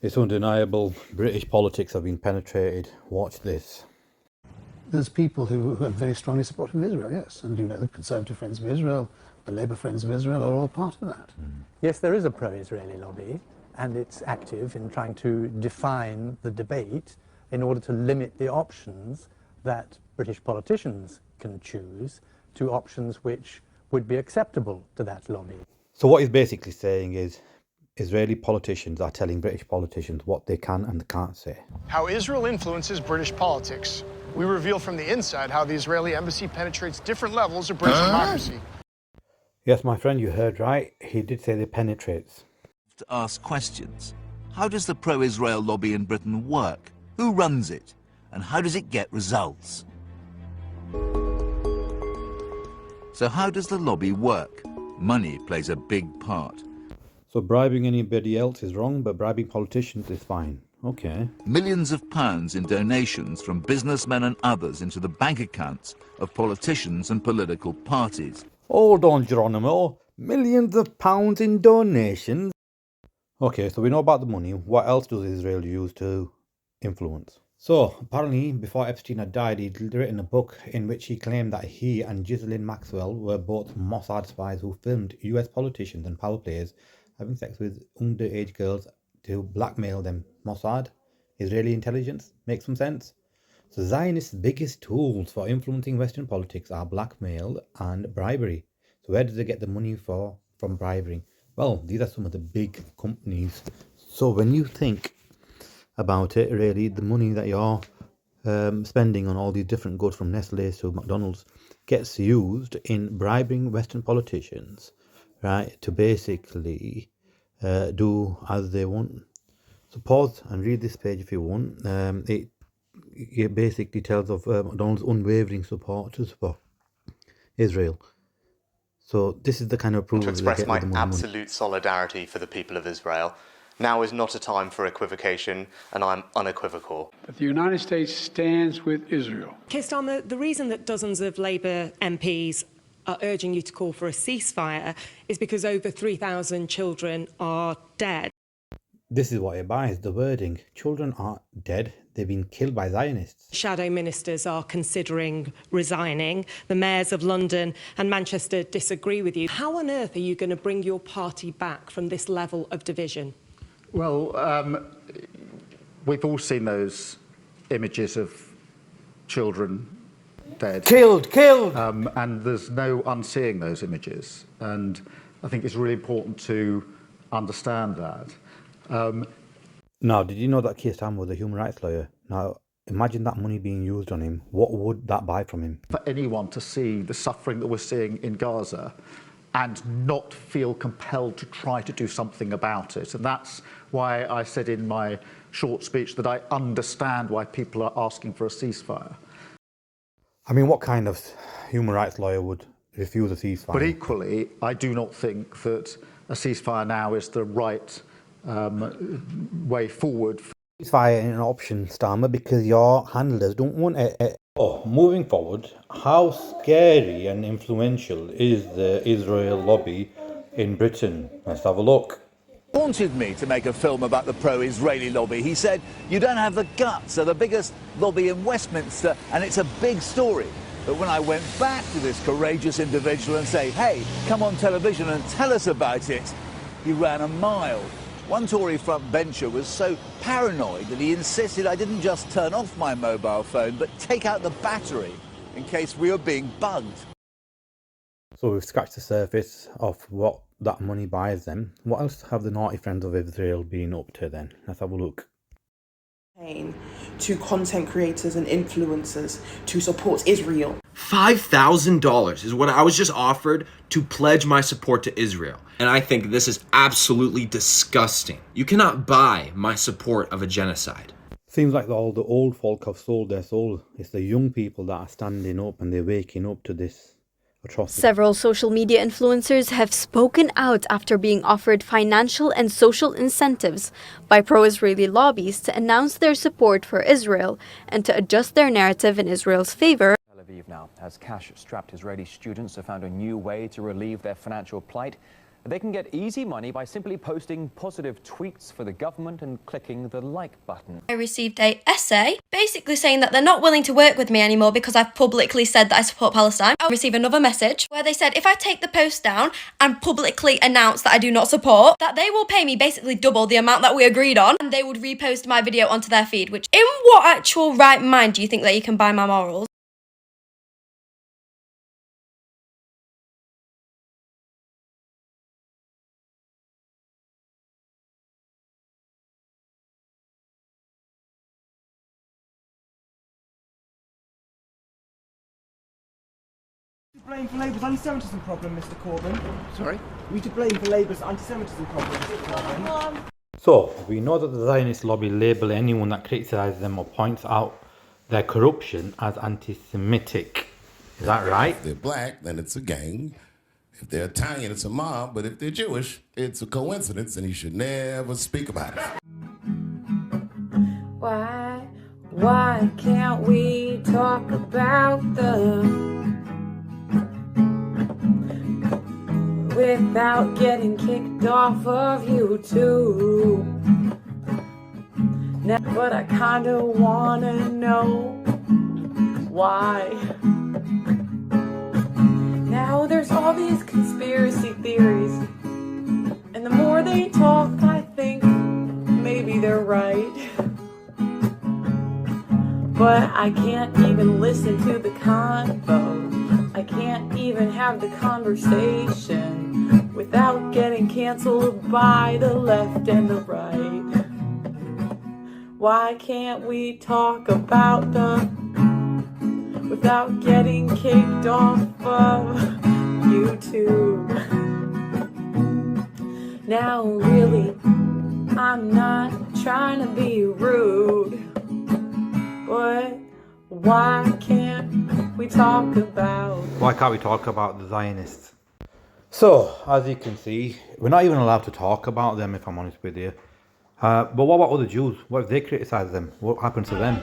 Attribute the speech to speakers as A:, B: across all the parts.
A: It's undeniable. British politics have been penetrated. Watch this.
B: There's people who are very strongly supportive of Israel, yes, and the Conservative Friends of Israel, the Labour Friends of Israel are all part of that.
C: Yes, there is a pro-Israeli lobby, and it's active in trying to define the debate in order to limit the options that British politicians can choose to options which would be acceptable to that lobby.
A: So what he's basically saying is Israeli politicians are telling British politicians what they can and can't say.
D: How Israel influences British politics. We reveal from the inside how the Israeli embassy penetrates different levels of British democracy.
A: Yes, my friend, you heard right. He did say they penetrates.
E: To ask questions. How does the pro-Israel lobby in Britain work? Who runs it? And how does it get results? So how does the lobby work? Money plays a big part.
A: So bribing anybody else is wrong, but bribing politicians is fine. Okay.
E: Millions of pounds in donations from businessmen and others into the bank accounts of politicians and political parties.
A: Hold on, Geronimo. Millions of pounds in donations? Okay, so we know about the money. What else does Israel use to influence? So, apparently, before Epstein had died, he'd written a book in which he claimed that he and Ghislaine Maxwell were both Mossad spies who filmed US politicians and power players having sex with underage girls to blackmail them. Mossad, Israeli intelligence, makes some sense? So Zionists' biggest tools for influencing Western politics are blackmail and bribery. So where do they get the money from bribery? Well, these are some of the big companies. So when you think about it, really, the money that you're spending on all these different goods from Nestle to McDonald's gets used in bribing Western politicians, right, to basically do as they want. So pause and read this page if you want. It basically tells of McDonald's unwavering support to support Israel. So this is the kind of approval
F: to express my
A: money.
F: absolute solidarity for the people of Israel. Now is not a time for equivocation, and I'm unequivocal.
G: But the United States stands with Israel.
H: Keir Starmer, the reason that dozens of Labour MPs are urging you to call for a ceasefire is because over 3,000 children are dead.
A: This is what it buys, the wording. Children aren't dead, they've been killed by Zionists.
H: Shadow ministers are considering resigning. The mayors of London and Manchester disagree with you. How on earth are you going to bring your party back from this level of division?
I: Well, we've all seen those images of children dead.
A: Killed!
I: And there's no unseeing those images. And I think it's really important to understand that.
A: Now, did you know that Keir Starmer was a human rights lawyer? Now, imagine that money being used on him. What would that buy from him?
I: For anyone to see the suffering that we're seeing in Gaza and not feel compelled to try to do something about it. And that's why I said in my short speech that I understand why people are asking for a ceasefire.
A: I mean, what kind of human rights lawyer would refuse a ceasefire?
I: But equally, I do not think that a ceasefire now is the right way forward.
A: Ceasefire ain't an option, Starmer, because your handlers don't want it. Oh, moving forward, how scary and influential is the Israel lobby in Britain? Let's have a look.
E: Wanted me to make a film about the pro-Israeli lobby. He said, you don't have the guts. They're the biggest lobby in Westminster, and it's a big story. But when I went back to this courageous individual and say, hey, come on television and tell us about it, he ran a mile. One Tory frontbencher was so paranoid that he insisted I didn't just turn off my mobile phone, but take out the battery in case we were being bugged.
A: So we've scratched the surface of what that money buys them. What else have the naughty friends of Israel been up to then? Let's have a look.
J: To content creators and influencers to support Israel.
K: $5,000 is what I was just offered to pledge my support to Israel. And I think this is absolutely disgusting. You cannot buy my support of a genocide.
A: Seems like all the old folk have sold their soul. It's the young people that are standing up and they're waking up to this atrocity.
L: Several social media influencers have spoken out after being offered financial and social incentives by pro-Israeli lobbies to announce their support for Israel and to adjust their narrative in Israel's favor.
M: Tel Aviv now, as cash-strapped Israeli students have found a new way to relieve their financial plight. They can get easy money by simply posting positive tweets for the government and clicking the like button.
N: I received an essay basically saying that they're not willing to work with me anymore because I've publicly said that I support Palestine. I'll receive another message where they said if I take the post down and publicly announce that I do not support, that they will pay me basically double the amount that we agreed on, and they would repost my video onto their feed, which in what actual right mind do you think that you can buy my morals?
O: Blame for Labour's anti-Semitism problem, Mr. Corbyn.
P: Sorry?
O: We to blame for Labour's anti-Semitism problem, Mr. Corbyn.
A: So, we know that the Zionist lobby label anyone that criticises them or points out their corruption as anti-Semitic. Is that right?
Q: If they're black, then it's a gang. If they're Italian, it's a mob. But if they're Jewish, it's a coincidence, and you should never speak about it.
R: Why can't we talk about them without getting kicked off of YouTube? But I kinda wanna know why. Now there's all these conspiracy theories, and the more they talk, I think maybe they're right. But I can't even listen to the convo. I can't even have the conversation without getting canceled by the left and the right. Why can't we talk about them without getting kicked off of YouTube? Now really, I'm not trying to be rude, but why can't we talk about...
A: Why can't we talk about the Zionists? So, as you can see, we're not even allowed to talk about them, if I'm honest with you. But what about other Jews? What if they criticise them? What happens to them?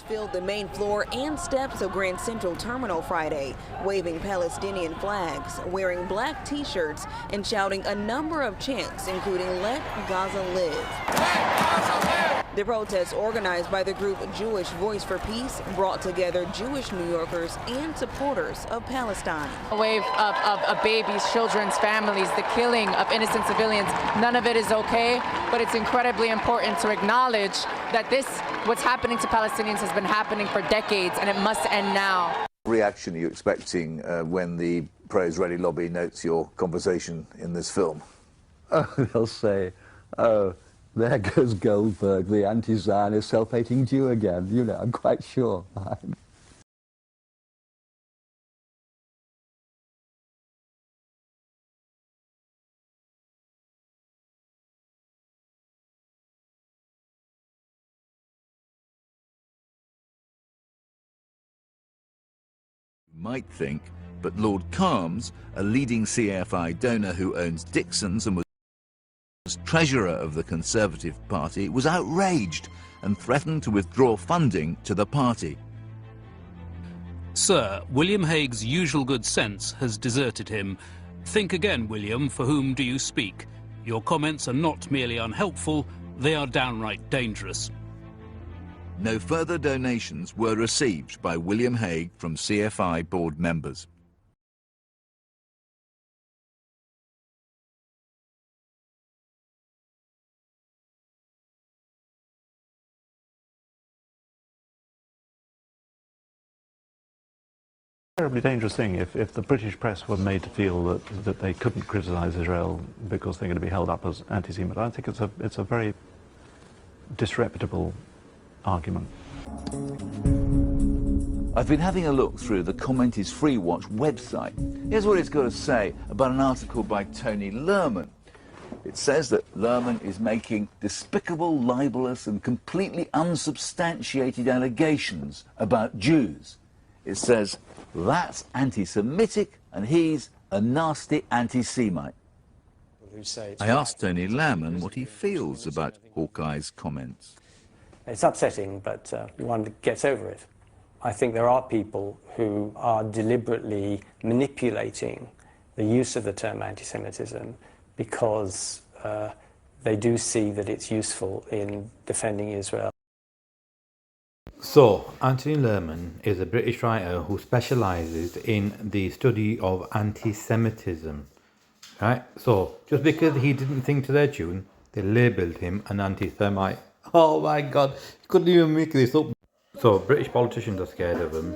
S: Filled the main floor and steps of Grand Central Terminal Friday, waving Palestinian flags, wearing black t-shirts, and shouting a number of chants, including "Let Gaza Live." The protest, organized by the group Jewish Voice for Peace, brought together Jewish New Yorkers and supporters of Palestine.
T: A wave of babies, children's families, the killing of innocent civilians. None of it is okay, but it's incredibly important to acknowledge that what's happening to Palestinians has been happening for decades, and it must end now.
E: What reaction are you expecting when the pro-Israeli lobby notes your conversation in this film?
U: Oh, they'll say, oh, there goes Goldberg, the anti-Zionist, self-hating Jew again. You know, I'm quite sure.
E: You might think, but Lord Calms, a leading CFI donor who owns Dixon's and was treasurer of the Conservative Party, was outraged and threatened to withdraw funding to the party.
V: Sir, William Hague's usual good sense has deserted him. Think again, William, for whom do you speak? Your comments are not merely unhelpful, they are downright dangerous.
E: No further donations were received by William Hague from CFI board members.
W: Terribly dangerous thing if the British press were made to feel that they couldn't criticise Israel because they're going to be held up as anti-Semite. I think it's a very disreputable argument.
E: I've been having a look through the Comment is Free Watch website. Here's what it's got to say about an article by Tony Lerman. It says that Lerman is making despicable, libelous and completely unsubstantiated allegations about Jews. It says that's anti-Semitic and he's a nasty anti-Semite. I asked Tony Lerman what he feels about Hawkeye's comments.
B: It's upsetting, but one gets over it. I think there are people who are deliberately manipulating the use of the term anti-Semitism because they do see that it's useful in defending Israel.
A: So, Anthony Lerman is a British writer who specialises in the study of anti-Semitism. Right? So, just because he didn't think to their tune, they labelled him an anti-Semite. Oh my god, you couldn't even make this up. So, British politicians are scared of him.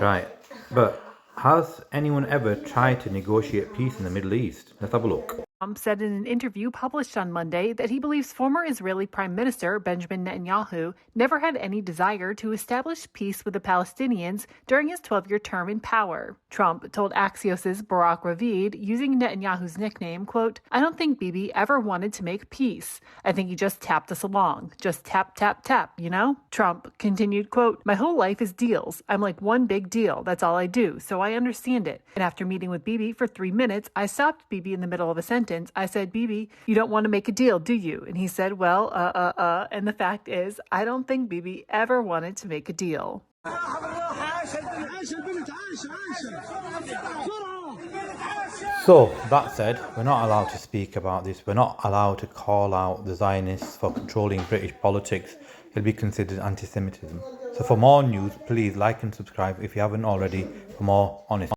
A: Right, but has anyone ever tried to negotiate peace in the Middle East? Let's have a look.
C: Trump said in an interview published on Monday that he believes former Israeli Prime Minister Benjamin Netanyahu never had any desire to establish peace with the Palestinians during his 12-year term in power. Trump told Axios' Barak Ravid, using Netanyahu's nickname, quote, "I don't think Bibi ever wanted to make peace. I think he just tapped us along. Just tap, tap, tap, you know?" Trump continued, quote, "My whole life is deals. I'm like one big deal. That's all I do. So I understand it. And after meeting with Bibi for 3 minutes, I stopped Bibi in the middle of a sentence. I said, Bibi, you don't want to make a deal, do you?" And he said, well, and the fact is, I don't think Bibi ever wanted to make a deal.
A: So, that said, we're not allowed to speak about this. We're not allowed to call out the Zionists for controlling British politics. It'll be considered anti-Semitism. So for more news, please like and subscribe if you haven't already for more honest